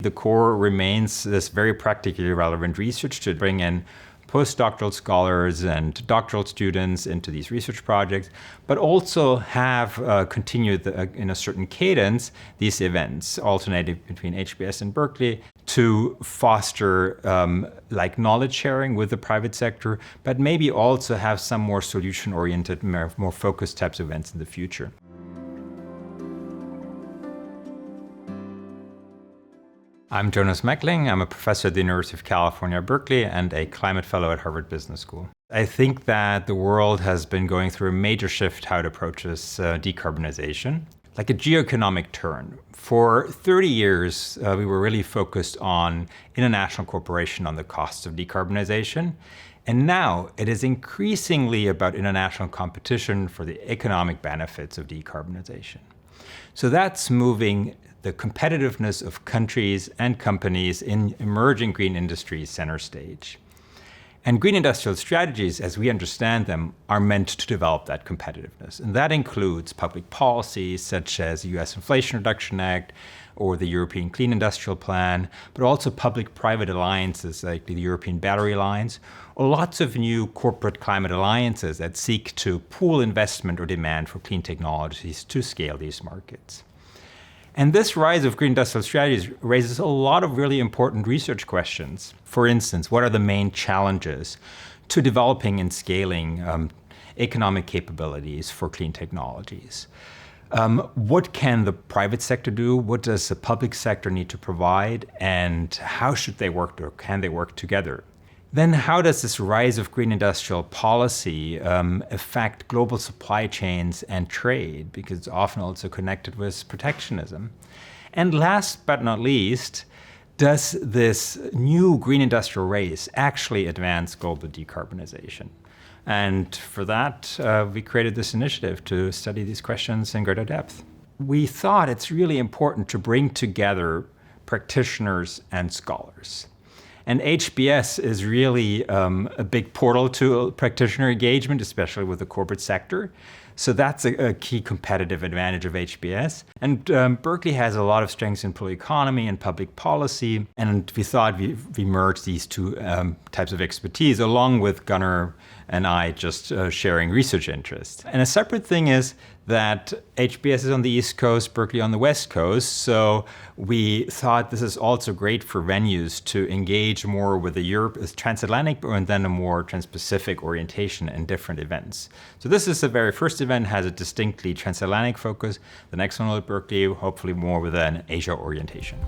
The core remains this very practically relevant research to bring in postdoctoral scholars and doctoral students into these research projects, but also have continued in a certain cadence these events, alternating between HBS and Berkeley, to foster knowledge sharing with the private sector, but maybe also have some more solution-oriented, more focused types of events in the future. I'm Jonas Meckling. I'm a professor at the University of California, Berkeley, and a climate fellow at Harvard Business School. I think that the world has been going through a major shift how it approaches decarbonization, like a geoeconomic turn. For 30 years, we were really focused on international cooperation on the costs of decarbonization. And now it is increasingly about international competition for the economic benefits of decarbonization. So that's moving the competitiveness of countries and companies in emerging green industries center stage. And green industrial strategies, as we understand them, are meant to develop that competitiveness. And that includes public policies such as the US Inflation Reduction Act or the European Clean Industrial Plan, but also public-private alliances like the European Battery Alliance, or lots of new corporate climate alliances that seek to pool investment or demand for clean technologies to scale these markets. And this rise of green industrial strategies raises a lot of really important research questions. For instance, what are the main challenges to developing and scaling economic capabilities for clean technologies? What can the private sector do? What does the public sector need to provide? And how should they work, or can they work together? Then how does this rise of green industrial policy affect global supply chains and trade? Because it's often also connected with protectionism. And last but not least, does this new green industrial race actually advance global decarbonization? And for that, we created this initiative to study these questions in greater depth. We thought it's really important to bring together practitioners and scholars. And HBS is really a big portal to practitioner engagement, especially with the corporate sector. So that's a key competitive advantage of HBS. And Berkeley has a lot of strengths in political economy and public policy. And we thought we merged these two types of expertise, along with Gunnar and I just sharing research interests. And a separate thing is that HBS is on the East Coast, Berkeley on the West Coast. So we thought this is also great for venues to engage more with the Transatlantic and then a more Trans-Pacific orientation in different events. So this is the very first event, has a distinctly Transatlantic focus. The next one will at Berkeley, hopefully more with an Asia orientation.